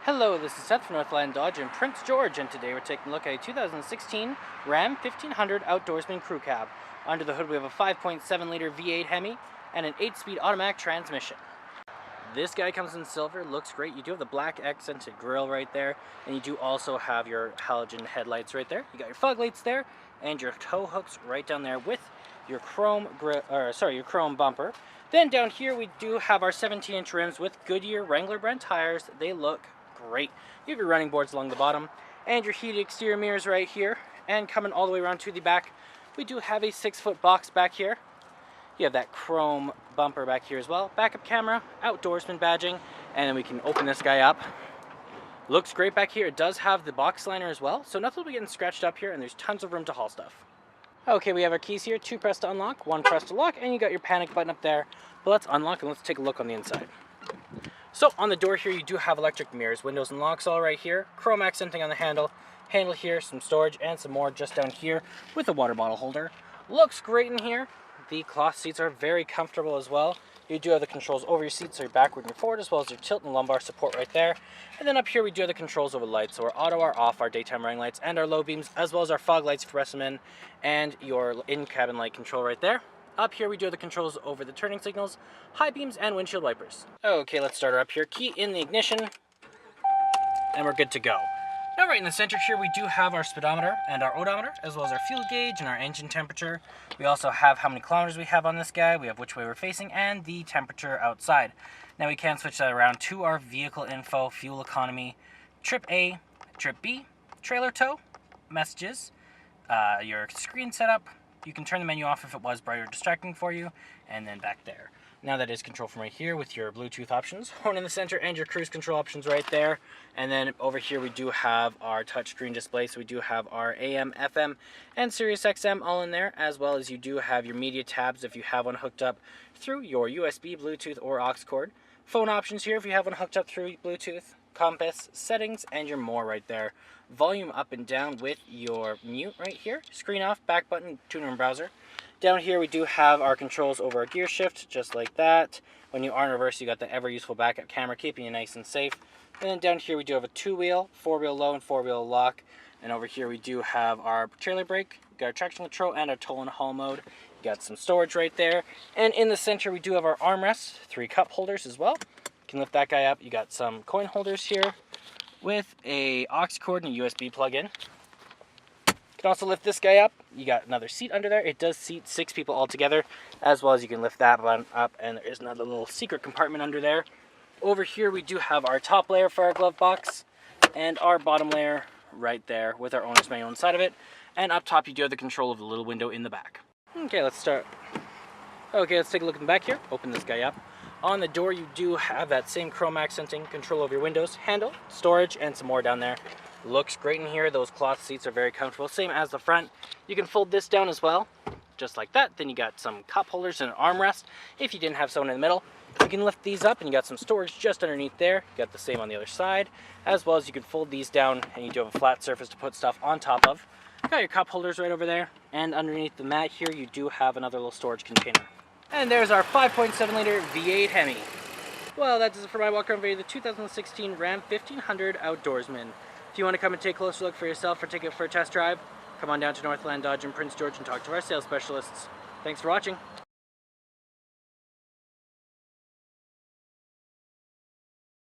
Hello, this is Seth from Northland Dodge in Prince George, and today we're taking a look at a 2016 Ram 1500 Outdoorsman Crew Cab. Under the hood we have a 5.7 liter V8 Hemi and an 8-speed automatic transmission. This guy comes in silver, looks great. You do have the black accented grille right there, and you do also have your halogen headlights right there. You got your fog lights there, and your tow hooks right down there with your chrome your chrome bumper. Then down here we do have our 17-inch rims with Goodyear Wrangler brand tires. They look great. You have your running boards along the bottom and your heated exterior mirrors right here, and coming all the way around to the back we do have a 6-foot box back here. You have that chrome bumper back here as well, backup camera, Outdoorsman badging, and then we can open this guy up. Looks great back here. It does have the box liner as well, so nothing will be getting scratched up here, and there's tons of room to haul stuff. Okay, we have our keys here, 2 press to unlock, 1 press to lock, and you got your panic button up there. But let's unlock and let's take a look on the inside. So on the door here you do have electric mirrors, windows and locks all right here, chrome accenting on the handle here, some storage and some more just down here with a water bottle holder. Looks great in here. The cloth seats are very comfortable as well. You do have the controls over your seats, so you're backward and you're forward, as well as your tilt and lumbar support right there. And then up here we do have the controls over the lights, so our auto, our off, our daytime running lights, and our low beams, as well as our fog lights for rest them in, and your in-cabin light control right there. Up here we do have the controls over the turning signals, high beams, and windshield wipers. Okay, let's start her up here. Key in the ignition, and we're good to go. Now right in the center here we do have our speedometer and our odometer, as well as our fuel gauge and our engine temperature. We also have how many kilometers we have on this guy, we have which way we're facing, and the temperature outside. Now we can switch that around to our vehicle info, fuel economy, trip A, trip B, trailer tow, messages, your screen setup. You can turn the menu off if it was bright or distracting for you, and then back there. Now that is control from right here with your Bluetooth options, horn in the center, and your cruise control options right there. And then over here we do have our touchscreen display, so we do have our AM, FM, and Sirius XM all in there, as well as you do have your media tabs if you have one hooked up through your USB, Bluetooth, or aux cord. Phone options here if you have one hooked up through Bluetooth, compass, settings, and your more right there. Volume up and down with your mute right here. Screen off, back button, tuner and browser. Down here we do have our controls over our gear shift, just like that. When you are in reverse, you got the ever useful backup camera, keeping you nice and safe. And then down here we do have a 2-wheel, 4-wheel low, and 4-wheel lock. And over here we do have our trailer brake, got our traction control, and our tow and haul mode. You got some storage right there. And in the center we do have our armrests, 3 cup holders as well. You can lift that guy up. You got some coin holders here with a aux cord and a USB plug-in. You can also lift this guy up. You got another seat under there. It does seat 6 people all together, as well as you can lift that one up, and there is another little secret compartment under there. Over here we do have our top layer for our glove box, and our bottom layer right there with our owner's manual inside of it. And up top you do have the control of the little window in the back. Okay, let's start. Okay, let's take a look in the back here. Open this guy up. On the door you do have that same chrome accenting, control over your windows, handle, storage, and some more down there. Looks great in here. Those cloth seats are very comfortable, same as the front. You can fold this down as well, just like that. Then you got some cup holders and an armrest if you didn't have someone in the middle. You can lift these up and you got some storage just underneath there. You got the same on the other side, as well as you can fold these down and you do have a flat surface to put stuff on top of. You got your cup holders right over there, and underneath the mat here you do have another little storage container. And there's our 5.7 liter V8 Hemi. Well, that does it for my walk around video of the 2016 Ram 1500 Outdoorsman. If you want to come and take a closer look for yourself or take it for a test drive, come on down to Northland Dodge in Prince George and talk to our sales specialists. Thanks for watching.